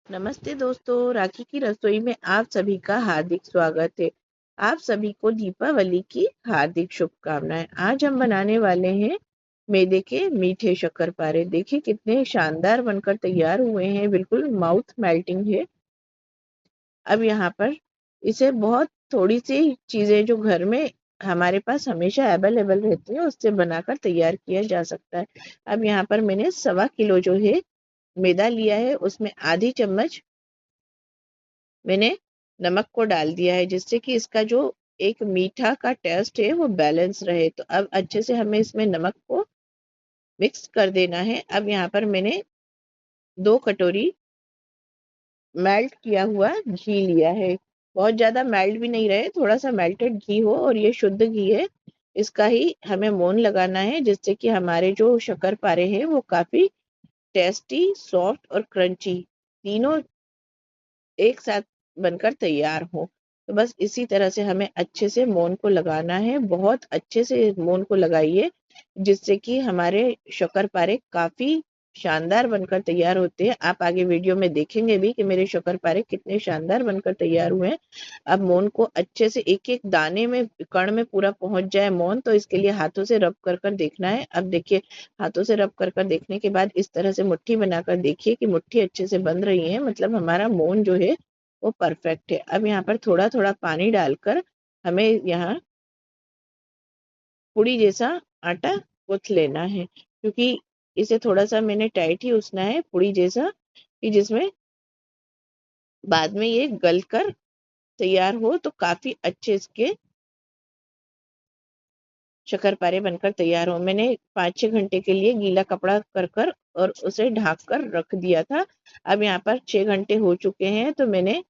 नमस्ते दोस्तों, राखी की रसोई में आप सभी का हार्दिक स्वागत है। आप सभी को दीपावली की हार्दिक शुभकामनाएं। आज हम बनाने वाले हैं मैदे के मीठे शक्करपारे। देखिए कितने शानदार बनकर तैयार हुए हैं, बिल्कुल माउथ मेल्टिंग है। अब यहाँ पर इसे बहुत थोड़ी सी चीजें जो घर में हमारे पास हमेशा अवेलेबल रहती हैं उससे बनाकर तैयार किया जा सकता है। अब यहाँ पर मैंने 1.25 किलो जो है मैदा लिया है, उसमें आधी चम्मच मैंने नमक को डाल दिया है, जिससे कि इसका जो एक मीठा का टेस्ट है वो बैलेंस रहे। तो अब अच्छे से हमें इसमें नमक को मिक्स कर देना है। अब यहाँ पर मैंने 2 कटोरी मेल्ट किया हुआ घी लिया है। बहुत ज्यादा मेल्ट भी नहीं रहे, थोड़ा सा मेल्टेड घी हो, और ये शुद्ध घी है। इसका ही हमें मोन लगाना है, जिससे कि हमारे जो शक्करपारे हैं वो काफी टेस्टी, सॉफ्ट और क्रंची तीनों एक साथ बनकर तैयार हो। तो बस इसी तरह से हमें अच्छे से मोन को लगाना है, बहुत अच्छे से मोन को लगाइए, जिससे कि हमारे शक्करपारे काफी शानदार बनकर तैयार होते हैं। आप आगे वीडियो में देखेंगे भी कि मेरे शक्करपारे कितने शानदार बनकर तैयार हुए हैं। अब मोन को अच्छे से एक एक दाने में, कण में पूरा पहुंच जाए मोन, तो इसके लिए हाथों से रब कर कर देखना है। अब देखिए, हाथों से रब कर कर देखने के बाद इस तरह से मुट्ठी बनाकर देखिए कि मुट्ठी अच्छे से बंध रही है, मतलब हमारा मोन जो है वो परफेक्ट है। अब यहाँ पर थोड़ा थोड़ा पानी डालकर हमें यहाँ पूड़ी जैसा आटा गूंथ लेना है, क्योंकि इसे थोड़ा सा मैंने टाइट ही उसना है, पूड़ी जैसा, कि जिसमें बाद में ये गल कर तैयार हो तो काफी अच्छे इसके शक्करपारे बनकर तैयार हो। मैंने 5-6 घंटे के लिए गीला कपड़ा कर कर और उसे ढक कर रख दिया था। अब यहाँ पर 6 घंटे हो चुके हैं, तो मैंने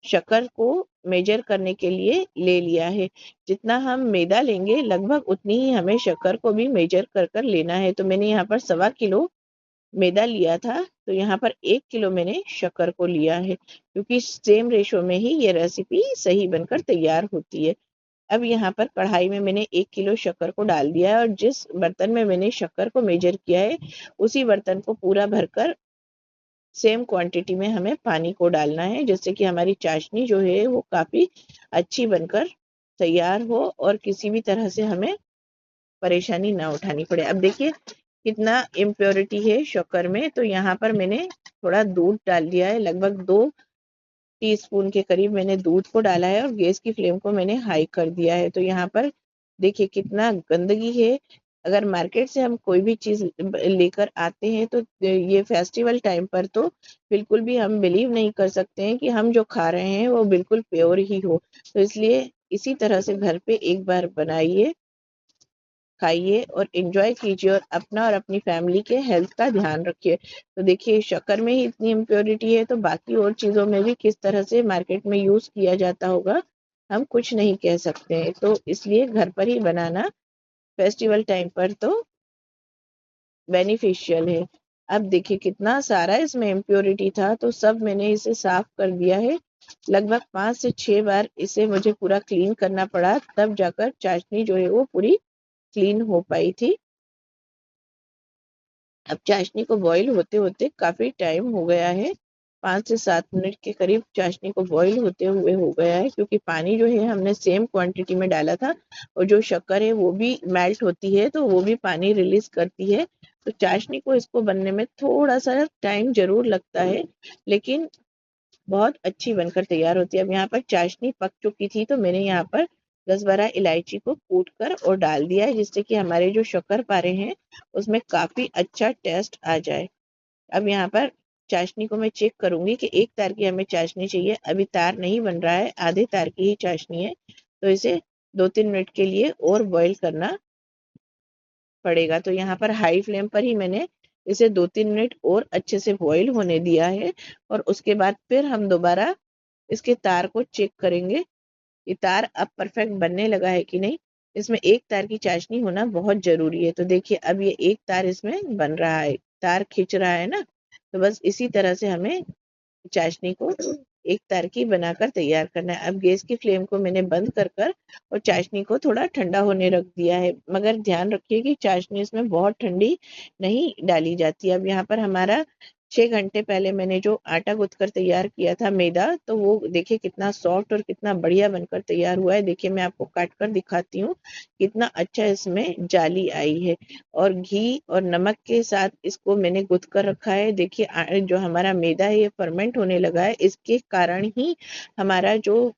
शक्कर को मेजर करने के लिए ले लिया है। जितना हम मैदा लेंगे लगभग उतनी ही हमें शक्कर को भी मेजर कर कर लेना है। तो मैंने यहाँ पर 1.25 किलो मैदा लिया था, तो यहाँ पर 1 किलो मैंने शक्कर को लिया है, क्योंकि सेम रेशो में ही ये रेसिपी सही बनकर तैयार होती है। अब यहाँ पर कढ़ाई में मैंने 1 किलो शक्कर को डाल दिया है, और जिस बर्तन में मैंने शक्कर को मेजर किया है उसी बर्तन को पूरा भरकर सेम क्वांटिटी में हमें पानी को डालना है, जिससे कि हमारी चाशनी जो है वो काफी अच्छी बनकर तैयार हो और किसी भी तरह से हमें परेशानी ना उठानी पड़े। अब देखिए कितना इम्प्योरिटी है शक्कर में। तो यहाँ पर मैंने थोड़ा दूध डाल दिया है, लगभग 2 टीस्पून के करीब मैंने दूध को डाला है, और गैस की फ्लेम को मैंने हाई कर दिया है। तो यहाँ पर देखिए कितना गंदगी है। अगर मार्केट से हम कोई भी चीज लेकर आते हैं तो ये फेस्टिवल टाइम पर तो बिल्कुल भी हम बिलीव नहीं कर सकते हैं कि हम जो खा रहे हैं वो बिल्कुल प्योर ही हो। तो इसलिए इसी तरह से घर पे एक बार बनाइए, खाइए और एंजॉय कीजिए, और अपना और अपनी फैमिली के हेल्थ का ध्यान रखिए। तो देखिए शक्कर में ही इतनी इम्प्योरिटी है, तो बाकी और चीज़ों में भी किस तरह से मार्केट में यूज़ किया जाता होगा हम कुछ नहीं कह सकते हैं। तो इसलिए घर पर ही बनाना फेस्टिवल टाइम पर तो बेनिफिशियल है। अब देखिए कितना सारा इसमें इम्प्योरिटी था, तो सब मैंने इसे साफ कर दिया है। लगभग 5 से 6 बार इसे मुझे पूरा क्लीन करना पड़ा, तब जाकर चाशनी जो है वो पूरी क्लीन हो पाई थी। अब चाशनी को बॉईल होते होते काफी टाइम हो गया है, 5 से 7 मिनट के करीब चाशनी को बॉईल होते हुए हो गया है, क्योंकि पानी जो है हमने सेम क्वांटिटी में डाला था, और जो शक्कर है वो भी मेल्ट होती है तो वो भी पानी रिलीज करती है। तो चाशनी को इसको बनने में थोड़ा सा टाइम जरूर लगता है, लेकिन बहुत अच्छी बनकर तैयार होती है। अब यहाँ पर चाशनी पक चुकी थी, तो मैंने यहाँ पर 10-12 इलायची को कूट कर और डाल दिया है, जिससे कि हमारे जो शक्करपारे हैं उसमें काफी अच्छा टेस्ट आ जाए। अब यहाँ पर चाशनी को मैं चेक करूंगी कि 1 तार की हमें चाशनी चाहिए। अभी तार नहीं बन रहा है, आधे तार की ही चाशनी है, तो इसे 2-3 मिनट के लिए और बॉईल करना पड़ेगा। तो यहाँ पर हाई फ्लेम पर ही मैंने इसे 2-3 मिनट और अच्छे से बॉईल होने दिया है, और उसके बाद फिर हम दोबारा इसके तार को चेक करेंगे, ये तार अब परफेक्ट बनने लगा है कि नहीं। इसमें 1 तार की चाशनी होना बहुत जरूरी है। तो देखिए अब ये 1 तार इसमें बन रहा है, तार खींच रहा है ना। तो बस इसी तरह से हमें चाशनी को 1 तार की बनाकर तैयार करना है। अब गैस की फ्लेम को मैंने बंद कर कर और चाशनी को थोड़ा ठंडा होने रख दिया है, मगर ध्यान रखिए कि चाशनी इसमें बहुत ठंडी नहीं डाली जाती। अब यहाँ पर हमारा 6 घंटे पहले मैंने जो आटा गूँथ कर तैयार किया था मैदा, तो वो देखिए कितना सॉफ्ट और कितना बढ़िया बनकर तैयार हुआ है। देखिए मैं आपको काट कर दिखाती हूँ, कितना अच्छा इसमें जाली आई है। और घी और नमक के साथ इसको मैंने गूँथ कर रखा है। देखिए जो हमारा मैदा है ये फर्मेंट होने लगा है, इसके कारण ही हमारा जो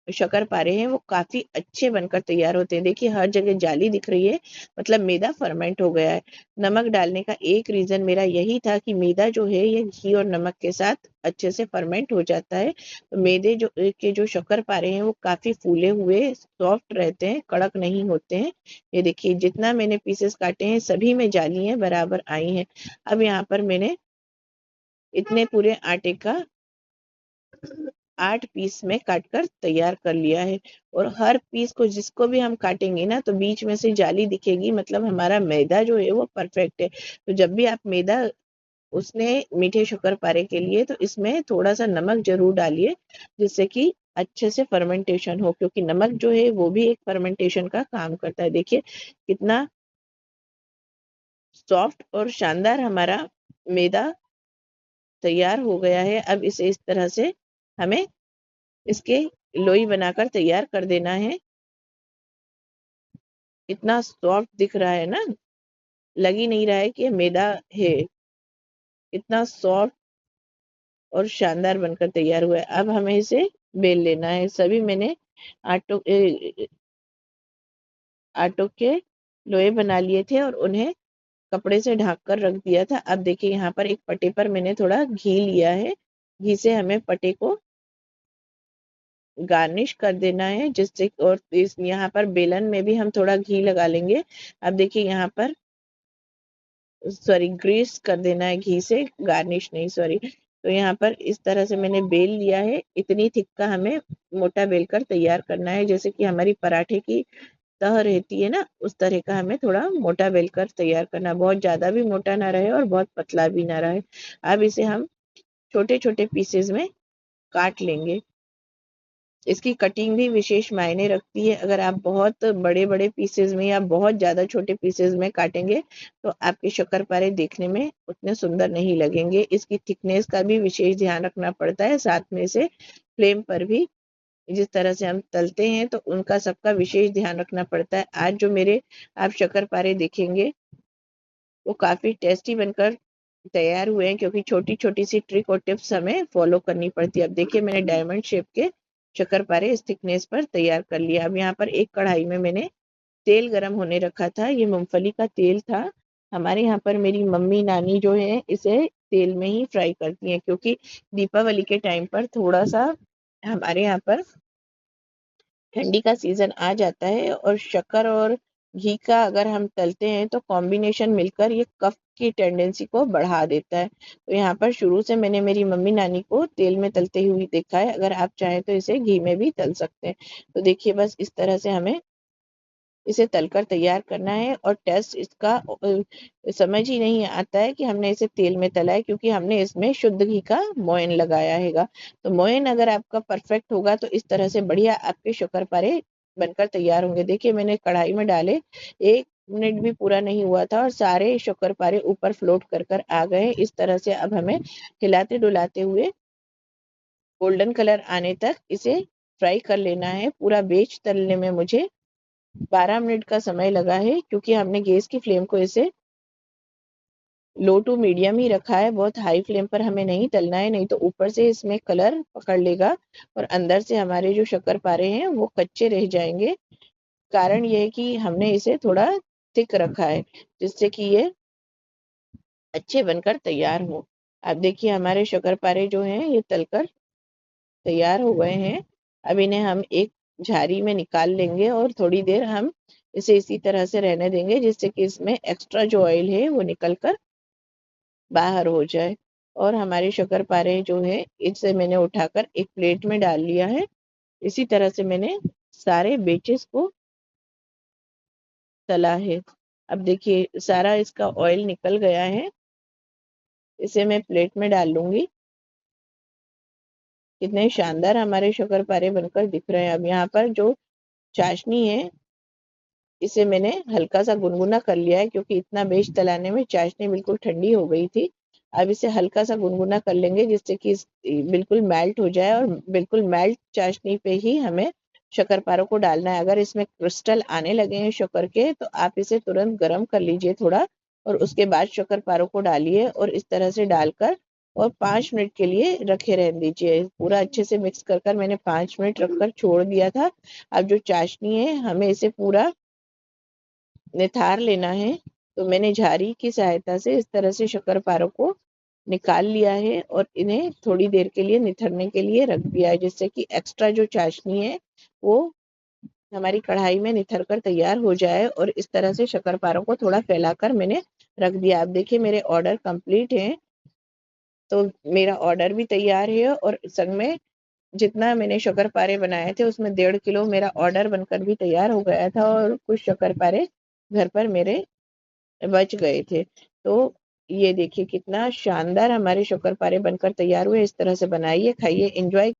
शक्करपारे हैं वो काफ़ी अच्छे बनकर तैयार होते हैं। देखिए हर जगह जाली दिख रही है, मतलब मैदा फर्मेंट हो गया है। नमक डालने का एक रीज़न मेरा यही था कि मैदा जो है ये घी और नमक के साथ अच्छे से फर्मेंट हो जाता है। तो मैदे जो शक्करपारे हैं वो काफ़ी फूले हुए सॉफ्ट रहते हैं, कड़क नहीं होते हैं। ये देखिए जितना मैंने पीसेस काटे हैं सभी में जालियाँ बराबर आई हैं। अब यहाँ पर मैंने इतने पूरे आटे का 8 पीस में काट कर तैयार कर लिया है। और हर पीस को जिसको भी हम काटेंगे ना तो बीच में से जाली दिखेगी, मतलब हमारा मैदा जो है वो परफेक्ट है। तो जब भी आप मैदा उसने मीठे शक्करपारे के लिए तो इसमें थोड़ा सा नमक जरूर डालिए, जिससे कि अच्छे से फर्मेंटेशन हो, क्योंकि नमक जो है वो भी एक फर्मेंटेशन का काम करता है। देखिए कितना सॉफ्ट और शानदार हमारा मैदा तैयार हो गया है। अब इसे इस तरह से हमें इसके लोई बनाकर तैयार कर देना है। इतना सॉफ्ट दिख रहा है ना, लग ही नहीं रहा है कि ये मैदा है। इतना सॉफ्ट और शानदार बनकर तैयार हुआ है। अब हमें इसे बेल लेना है। सभी मैंने आटो आटो के लोए बना लिए थे और उन्हें कपड़े से ढक कर रख दिया था। अब देखिए यहाँ पर एक पटे पर मैंने थोड़ा घी लिया है। घी से हमें पटे को गार्निश कर देना है, जिससे और इस यहाँ पर बेलन में भी हम थोड़ा घी लगा लेंगे। अब देखिए यहाँ पर सॉरी ग्रीस कर देना है घी से, गार्निश नहीं सॉरी। तो यहाँ पर इस तरह से मैंने बेल लिया है। इतनी थिक का हमें मोटा बेल कर तैयार करना है, जैसे कि हमारी पराठे की तह रहती है ना, उस तरह का हमें थोड़ा मोटा बेल कर तैयार करना है। बहुत ज़्यादा भी मोटा ना रहे और बहुत पतला भी ना रहे। अब इसे हम छोटे छोटे पीसेज में काट लेंगे। इसकी कटिंग भी विशेष मायने रखती है। अगर आप बहुत बड़े बड़े पीसेज में या बहुत ज़्यादा छोटे पीसेज में काटेंगे तो आपके शक्करपारे देखने में उतने सुंदर नहीं लगेंगे। इसकी थिकनेस का भी विशेष ध्यान रखना पड़ता है। साथ में से फ्लेम पर भी जिस तरह से हम तलते हैं तो उनका सबका विशेष ध्यान रखना पड़ता है। आज जो मेरे आप शक्करपारे देखेंगे वो काफ़ी टेस्टी बनकर तैयार हुए हैं, क्योंकि छोटी छोटी सी ट्रिक और टिप्स हमें फॉलो करनी पड़ती है। अब देखिए मैंने डायमंड शेप के शक्करपारे इस थिकनेस पर तैयार कर लिया। अब यहाँ पर एक कढ़ाई में मैंने तेल गरम होने रखा था। ये मूंगफली का तेल था। हमारे यहाँ पर मेरी मम्मी नानी जो है इसे तेल में ही फ्राई करती हैं, क्योंकि दीपावली के टाइम पर थोड़ा सा हमारे यहाँ पर ठंडी का सीजन आ जाता है और शक्कर और घी का अगर हम तलते हैं तो कॉम्बिनेशन मिलकर ये कफ की टेंडेंसी को बढ़ा देता है। तो यहाँ पर शुरू से मैंने मेरी मम्मी नानी को तेल में तलते हुए देखा है। अगर आप चाहें तो इसे घी में भी तल सकते हैं। तो देखिए बस इस तरह से हमें इसे तलकर तैयार करना है। और टेस्ट इसका समझ ही नहीं आता है कि हमने इसे तेल में तला है, क्योंकि हमने इसमें शुद्ध घी का मोयन लगाया हैगा। तो मोयन अगर आपका परफेक्ट होगा तो इस तरह से बढ़िया आपके शक्करपारे बनकर तैयार होंगे। देखिए मैंने कढ़ाई में डाले 1 मिनट भी पूरा नहीं हुआ था और सारे शक्करपारे ऊपर फ्लोट कर कर आ गए। इस तरह से अब हमें हिलाते डुलाते हुए गोल्डन कलर आने तक इसे फ्राई कर लेना है। पूरा बेच तलने में मुझे 12 मिनट का समय लगा है, क्योंकि हमने गैस की फ्लेम को इसे लो टू मीडियम ही रखा है। बहुत हाई फ्लेम पर हमें नहीं तलना है, नहीं तो ऊपर से इसमें कलर पकड़ लेगा और अंदर से हमारे जो शक्करपारे हैं वो कच्चे रह जाएंगे। कारण ये है कि हमने इसे थोड़ा थिक रखा है, जिससे कि ये अच्छे बनकर तैयार हो। अब देखिए हमारे शक्करपारे जो हैं ये तलकर तैयार हो गए हैं। अब इन्हें हम एक झारी में निकाल लेंगे और थोड़ी देर हम इसे इसी तरह से रहने देंगे, जिससे कि इसमें एक्स्ट्रा जो ऑयल है वो निकल कर बाहर हो जाए। और हमारे शक्करपारे जो है इसे मैंने उठाकर एक प्लेट में डाल लिया है। इसी तरह से मैंने सारे बेचेस को तला है। अब देखिए सारा इसका ऑयल निकल गया है। इसे मैं प्लेट में डाल लूंगी। कितने शानदार हमारे शक्करपारे बनकर दिख रहे हैं। अब यहाँ पर जो चाशनी है इसे मैंने हल्का सा गुनगुना कर लिया है, क्योंकि इतना बेच तलाने में चाशनी बिल्कुल ठंडी हो गई थी। अब इसे हल्का-सा गुनगुना कर लेंगे जिससे कि बिल्कुल मेल्ट हो जाए, और बिल्कुल मेल्ट चाशनी पे ही हमें शक्कर-पारों को डालना है। अगर इसमें क्रिस्टल आने लगे हैं शक्कर के, तो आप इसे तुरंत गरम कर लीजिए थोड़ा, और उसके बाद शक्कर-पारों को डालिए और इस तरह से डालकर और 5 मिनट के लिए रखे रहने दीजिए। पूरा अच्छे से मिक्स कर मैंने 5 मिनट रखकर छोड़ दिया था। अब जो चाशनी है, हमें इसे पूरा निथार लेना है। तो मैंने झारी की सहायता से इस तरह से शक्कर-पारों को निकाल लिया है और इन्हें थोड़ी देर के लिए निथरने के लिए रख दिया है, जिससे कि एक्स्ट्रा जो चाशनी है, वो हमारी कढ़ाई में निथर कर तैयार हो जाए। और इस तरह से शक्कर-पारों को थोड़ा फैलाकर मैंने रख दिया। अब देखिए मेरे ऑर्डर कंप्लीट हैं, तो मेरा ऑर्डर भी तैयार है और संग में जितना मैंने शक्कर-पारे बनाए थे, उसमें 1.5 किलो मेरा ऑर्डर बनकर भी तैयार हो गया था, और कुछ शक्कर-पारे घर पर मेरे बच गए थे। तो ये देखिए कितना शानदार हमारे शक्कर-पारे बनकर तैयार हुए। इस तरह से बनाइए, खाइए, एन्जॉय